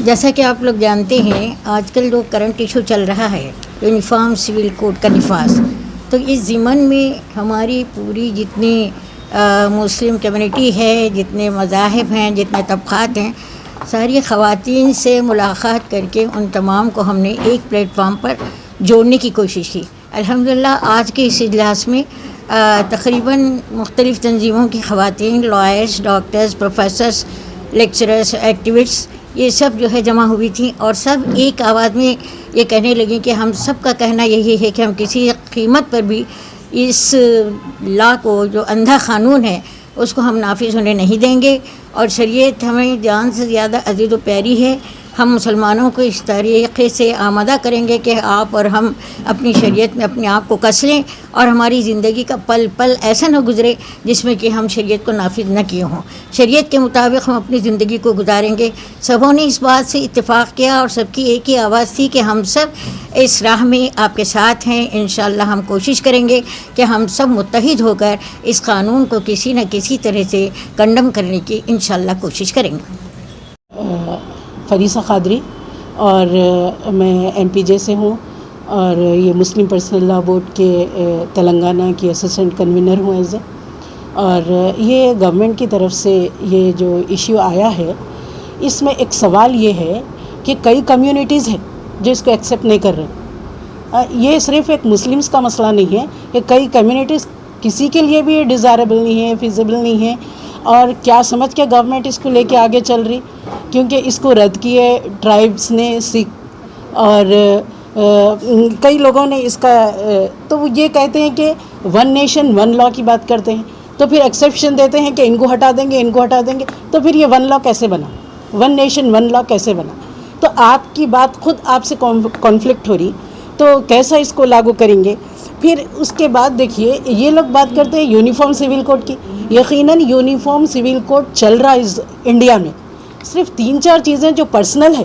جیسا کہ آپ لوگ جانتے ہیں آج کل جو کرنٹ ایشو چل رہا ہے یونیفارم سول کوڈ کا نفاذ، تو اس ضمن میں ہماری پوری جتنی مسلم کمیونٹی ہے، جتنے مذاہب ہیں، جتنے طبقات ہیں، ساری خواتین سے ملاقات کر کے ان تمام کو ہم نے ایک پلیٹ فارم پر جوڑنے کی کوشش کی۔ الحمدللہ آج کے اس اجلاس میں تقریباً مختلف تنظیموں کی خواتین، لائرز، ڈاکٹرز، پروفیسرز، لیکچررز، ایکٹیوسٹس، یہ سب جو ہے جمع ہوئی تھیں اور سب ایک آواز میں یہ کہنے لگیں کہ ہم سب کا کہنا یہی ہے کہ ہم کسی قیمت پر بھی اس لا کو، جو اندھا قانون ہے، اس کو ہم نافذ ہونے نہیں دیں گے، اور شریعت ہمیں جان سے زیادہ عزیز و پیاری ہے۔ ہم مسلمانوں کو اس طریقے سے آمادہ کریں گے کہ آپ اور ہم اپنی شریعت میں اپنے آپ کو کس لیں اور ہماری زندگی کا پل پل ایسا نہ گزرے جس میں کہ ہم شریعت کو نافذ نہ کیے ہوں۔ شریعت کے مطابق ہم اپنی زندگی کو گزاریں گے۔ سبوں نے اس بات سے اتفاق کیا اور سب کی ایک ہی آواز تھی کہ ہم سب اس راہ میں آپ کے ساتھ ہیں۔ انشاءاللہ ہم کوشش کریں گے کہ ہم سب متحد ہو کر اس قانون کو کسی نہ کسی طرح سے کنڈم کرنے کی انشاءاللہ کوشش کریں گے۔ فریسہ قادری، اور میں ایم پی جے سے ہوں، اور یہ مسلم پرسنل لا بورڈ کے تلنگانہ کی اسسٹنٹ کنوینر ہوں ایز اے۔ اور یہ گورنمنٹ کی طرف سے یہ جو ایشو آیا ہے، اس میں ایک سوال یہ ہے کہ کئی کمیونٹیز ہیں جو اس کو ایکسیپٹ نہیں کر رہے۔ یہ صرف ایک مسلمس کا مسئلہ نہیں ہے، کہ کئی کمیونٹیز کسی کے لیے بھی ڈیزائربل نہیں ہے، فیزیبل نہیں ہے، اور کیا سمجھ کے گورنمنٹ اس کو لے کے آگے چل رہی، کیونکہ اس کو رد کیے ٹرائبس نے، سکھ اور کئی لوگوں نے اس کا، تو وہ یہ کہتے ہیں کہ ون نیشن ون لا کی بات کرتے ہیں، تو پھر ایکسیپشن دیتے ہیں کہ ان کو ہٹا دیں گے، ان کو ہٹا دیں گے، تو پھر یہ ون لا کیسے بنا، ون نیشن ون لا کیسے بنا؟ تو آپ کی بات خود آپ سے کانفلکٹ ہو رہی، تو کیسا اس کو لاگو کریں گے؟ پھر اس کے بعد دیکھیے یہ لوگ بات کرتے ہیں یونیفارم سول کوڈ کی۔ یقیناً یونیفارم سول کوڈ چل رہا ہے انڈیا میں، صرف 3-4 چیزیں جو پرسنل ہے،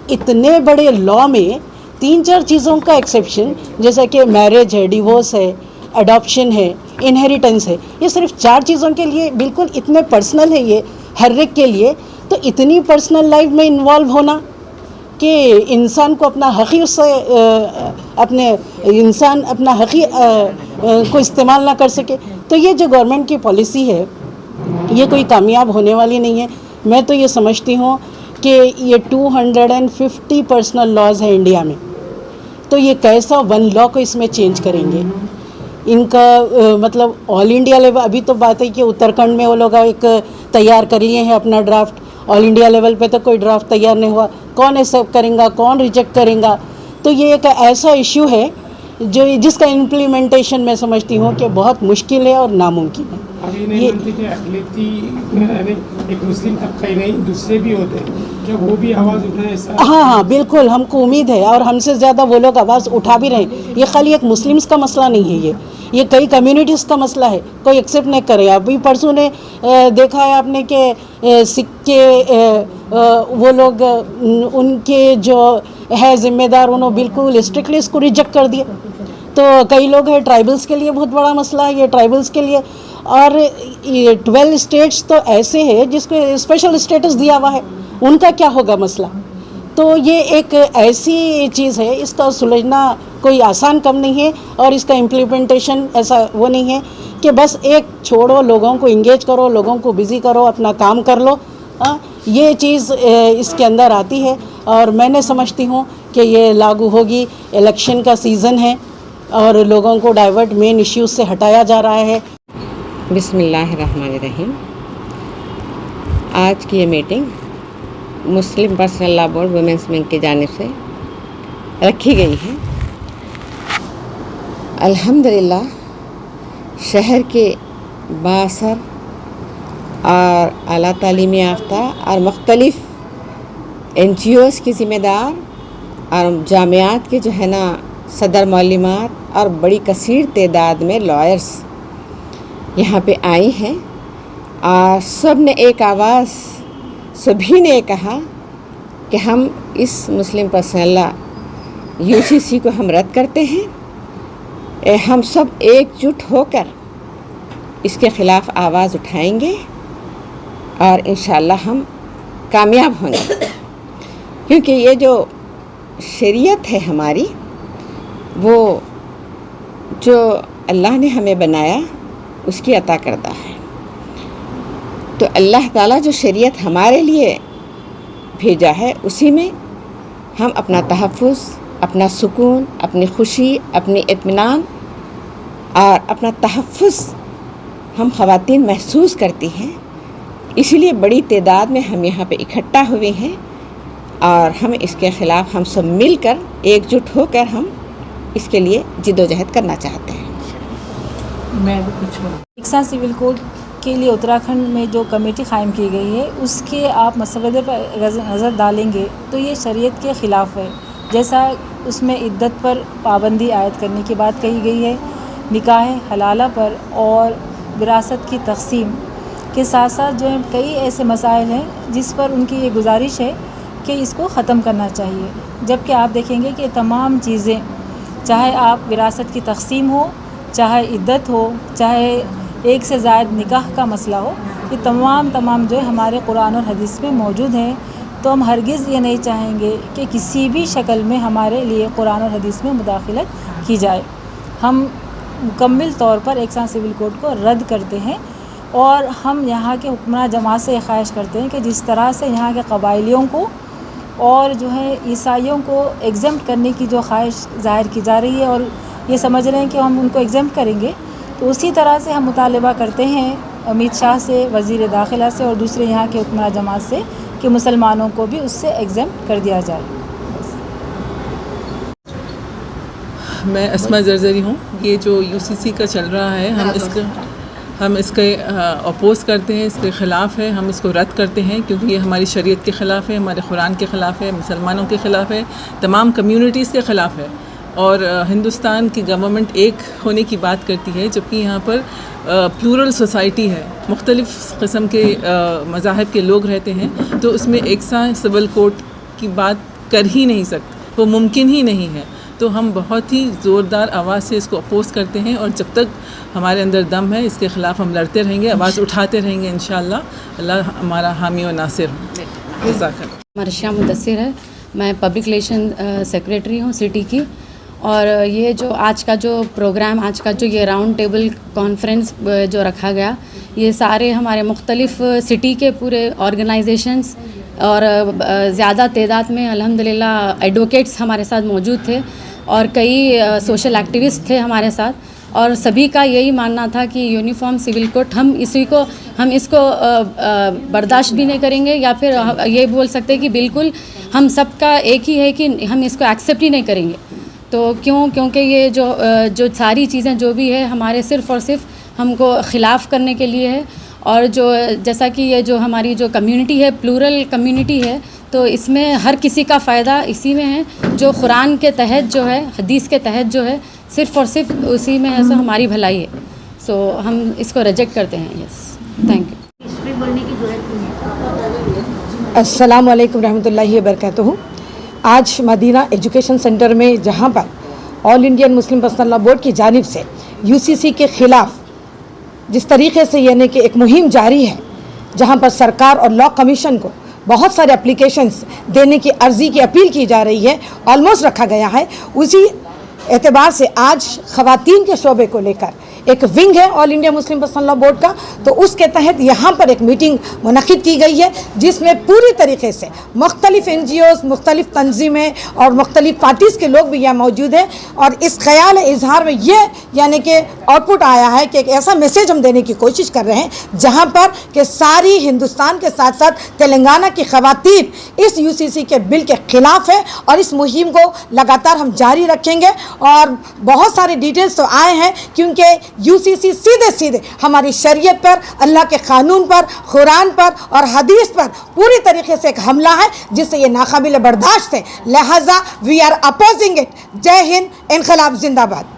اتنے بڑے لا میں 3-4 چیزوں کا ایکسیپشن، جیسا کہ میرج ہے، ڈیورس ہے، اڈاپشن ہے، انہیریٹنس ہے، یہ صرف 4 چیزوں کے لیے بالکل اتنے پرسنل ہے یہ ہر ایک کے لیے۔ تو اتنی پرسنل لائف میں انوالو ہونا کہ انسان کو اپنا حقی اس سے اپنا حقی کو استعمال نہ کر سکے، تو یہ جو گورنمنٹ کی پالیسی ہے یہ کوئی کامیاب ہونے والی نہیں ہے۔ میں تو یہ سمجھتی ہوں کہ یہ 250 پرسنل لاز ہیں انڈیا میں، تو یہ کیسا ون لا کو اس میں چینج کریں گے؟ ان کا مطلب آل انڈیا لیول، ابھی تو بات ہے کہ اتراکھنڈ میں وہ لوگ ایک تیار کر لیے ہیں اپنا ڈرافٹ، آل انڈیا لیول پہ تو کوئی ڈرافٹ تیار نہیں ہوا، کون ایکسیپٹ کرے گا، کون ریجیکٹ کرے گا؟ تو یہ ایک ایسا ایشو ہے جس کا امپلیمنٹیشن میں سمجھتی ہوں کہ بہت مشکل ہے اور ناممکن ہے۔ یہ اقلیتی ایک مسلم طبقہ ہی نہیں، دوسرے بھی ہوتے ہیں، جب وہ بھی آواز اٹھائیں؟ ہاں بالکل، ہم کو امید ہے، اور ہم سے زیادہ وہ لوگ آواز اٹھا بھی رہے ہیں۔ یہ خالی ایک مسلمس کا مسئلہ نہیں ہے، یہ کئی کمیونٹیز کا مسئلہ ہے، کوئی ایکسیپٹ نہیں کرے۔ ابھی پرسوں نے دیکھا ہے آپ نے کہ سکھ کے وہ لوگ، ان کے جو ہے ذمہ دار، انہوں بالکل اسٹرکٹلی اس کو ریجیکٹ کر دیا۔ تو کئی لوگ ہیں، ٹرائبلز کے لیے بہت بڑا مسئلہ ہے یہ، ٹرائبلز کے لیے، اور 12 اسٹیٹس تو ایسے ہیں جس کو اسپیشل اسٹیٹس دیا ہوا ہے، ان کا کیا ہوگا مسئلہ؟ تو یہ ایک ایسی چیز ہے، اس کا سلجھنا کوئی آسان کم نہیں ہے، اور اس کا امپلیمنٹیشن ایسا وہ نہیں ہے کہ بس ایک چھوڑو، لوگوں کو انگیج کرو، لوگوں کو بزی کرو، اپنا کام کر لو، یہ چیز اس کے اندر آتی ہے۔ اور میں نے سمجھتی ہوں کہ یہ لاگو ہوگی، الیکشن کا سیزن ہے اور لوگوں کو ڈائیورٹ مین ایشوز سے ہٹایا جا رہا ہے۔ بسم اللہ الرحمن الرحیم۔ آج کی یہ میٹنگ مسلم پرسنل لا بورڈ ویمنس ونگ کی جانب سے رکھی گئی ہے۔ الحمدللہ شہر کے بااثر اور اعلیٰ تعلیم یافتہ اور مختلف NGOs کی ذمہ دار اور جامعات کے جو ہے نا صدر معلمات اور بڑی کثیر تعداد میں لائرس یہاں پہ آئی ہیں، اور سب نے ایک آواز، سبھی نے کہا کہ ہم اس مسلم پرسنل لا UCC کو ہم رد کرتے ہیں۔ ہم سب ایک جٹ ہو کر اس کے خلاف آواز اٹھائیں گے اور انشاءاللہ ہم کامیاب ہوں گے۔ کیونکہ یہ جو شریعت ہے ہماری، وہ جو اللہ نے ہمیں بنایا اس کی عطا کردہ ہے. تو اللہ تعالیٰ جو شریعت ہمارے لیے بھیجا ہے اسی میں ہم اپنا تحفظ، اپنا سکون، اپنی خوشی، اپنی اطمینان اور اپنا تحفظ ہم خواتین محسوس کرتی ہیں. اسی لیے بڑی تعداد میں ہم یہاں پہ اکٹھا ہوئے ہیں اور ہم اس کے خلاف ہم سب مل کر ایک جٹ ہو کر ہم اس کے لیے جد و جہد کرنا چاہتے ہیں. میں بھی کچھ بولوں. یکساں سول کوڈ کے لیے اتراکھنڈ میں جو کمیٹی قائم کی گئی ہے اس کے آپ مسودے پر نظر ڈالیں گے تو یہ شریعت کے خلاف ہے. جیسا اس میں عدت پر پابندی عائد کرنے کی بات کہی گئی ہے، نکاح حلالہ پر اور وراثت کی تقسیم کے ساتھ ساتھ جو ہے کئی ایسے مسائل ہیں جس پر ان کی یہ گزارش ہے کہ اس کو ختم کرنا چاہیے. جبکہ آپ دیکھیں گے کہ تمام چیزیں، چاہے آپ وراثت کی تقسیم ہو، چاہے عدت ہو، چاہے ایک سے زائد نکاح کا مسئلہ ہو، یہ تمام جو ہے ہمارے قرآن اور حدیث میں موجود ہیں. تو ہم ہرگز یہ نہیں چاہیں گے کہ کسی بھی شکل میں ہمارے لیے قرآن اور حدیث میں مداخلت کی جائے. ہم مکمل طور پر یکساں سول کوڈ کو رد کرتے ہیں اور ہم یہاں کے حکمراں جماعت سے یہ خواہش کرتے ہیں کہ جس طرح سے یہاں کے قبائلیوں کو اور جو ہے عیسائیوں کو ایگزمپٹ کرنے کی جو خواہش ظاہر کی جا رہی ہے اور یہ سمجھ رہے ہیں کہ ہم ان کو ایگزمپٹ کریں گے، تو اسی طرح سے ہم مطالبہ کرتے ہیں امیت شاہ سے، وزیر داخلہ سے اور دوسرے یہاں کے حکمراں جماعت سے کہ مسلمانوں کو بھی اس سے ایگزمپٹ کر دیا جائے. میں اسما زرزری ہوں. یہ جو UCC کا چل رہا ہے ہم اس کے اپوز کرتے ہیں، اس کے خلاف ہے، ہم اس کو رد کرتے ہیں کیونکہ یہ ہماری شریعت کے خلاف ہے، ہمارے قرآن کے خلاف ہے، مسلمانوں کے خلاف ہے، تمام کمیونٹیز کے خلاف ہے. اور ہندوستان کی گورنمنٹ ایک ہونے کی بات کرتی ہے جبکہ یہاں پر پلورل سوسائٹی ہے، مختلف قسم کے مذاہب کے لوگ رہتے ہیں، تو اس میں یکساں سول کوڈ کی بات کر ہی نہیں سکتے، وہ ممکن ہی نہیں ہے. تو ہم بہت ہی زوردار آواز سے اس کو اپوز کرتے ہیں اور جب تک ہمارے اندر دم ہے اس کے خلاف ہم لڑتے رہیں گے، آواز اٹھاتے رہیں گے. انشاءاللہ اللہ ہمارا حامی و ناصر ہوں. جزاک اللہ. مرشا مدثر ہے، میں پبلک ریلیشن سیکریٹری ہوں سٹی کی. اور یہ جو آج کا جو پروگرام، آج کا جو یہ راؤنڈ ٹیبل کانفرنس جو رکھا گیا، یہ سارے ہمارے مختلف سٹی کے پورے آرگنائزیشنز اور زیادہ تعداد میں الحمدللہ ایڈوکیٹس ہمارے ساتھ موجود تھے اور کئی سوشل ایکٹیوسٹ تھے ہمارے ساتھ. اور سبھی کا یہی ماننا تھا کہ یونیفارم سول کوڈ ہم اس کو برداشت بھی نہیں کریں گے، یا پھر یہ بول سکتے کہ بالکل ہم سب کا ایک ہی ہے کہ ہم اس کو ایکسیپٹ ہی نہیں کریں گے. تو کیونکہ یہ جو ساری چیزیں جو بھی ہے ہمارے صرف اور صرف ہم کو خلاف کرنے کے لیے ہے. اور جو جیسا کہ یہ جو ہماری جو کمیونٹی ہے، پلورل کمیونٹی ہے، تو اس میں ہر کسی کا فائدہ اسی میں ہے جو قرآن کے تحت جو ہے، حدیث کے تحت جو ہے، صرف اور صرف اسی میں ہے، سو ہماری بھلائی ہے. سو ہم اس کو ریجیکٹ کرتے ہیں. یس، تھینک یو. السلام علیکم رحمۃ اللہ وبرکاتہ. آج مدینہ ایجوکیشن سینٹر میں جہاں پر آل انڈین مسلم پرسنل لا بورڈ کی جانب سے UCC کے خلاف جس طریقے سے یعنی کہ ایک مہم جاری ہے، جہاں پر سرکار اور لا کمیشن کو بہت سارے اپلیکیشنز دینے کی عرضی کی اپیل کی جا رہی ہے، آلموسٹ رکھا گیا ہے، اسی اعتبار سے آج خواتین کے شعبے کو لے کر ایک ونگ ہے آل انڈیا مسلم پرسنل لا بورڈ کا، تو اس کے تحت یہاں پر ایک میٹنگ منعقد کی گئی ہے جس میں پوری طریقے سے مختلف NGOs، مختلف تنظیمیں اور مختلف پارٹیز کے لوگ بھی یہاں موجود ہیں. اور اس خیال اظہار میں یہ یعنی کہ آؤٹ پٹ آیا ہے کہ ایک ایسا میسیج ہم دینے کی کوشش کر رہے ہیں جہاں پر کہ ساری ہندوستان کے ساتھ ساتھ تلنگانہ کی خواتین اس UCC کے بل کے خلاف ہے اور اس مہم کو لگاتار ہم جاری رکھیں گے. اور بہت سارے ڈیٹیلز تو آئے ہیں کیونکہ UCC سیدھے ہماری شریعت پر، اللہ کے قانون پر، قرآن پر اور حدیث پر پوری طریقے سے ایک حملہ ہے جس سے یہ ناقابل برداشت ہے. لہٰذا وی آر اپوزنگ اٹ. جے ہند، انقلاب زندہ باد.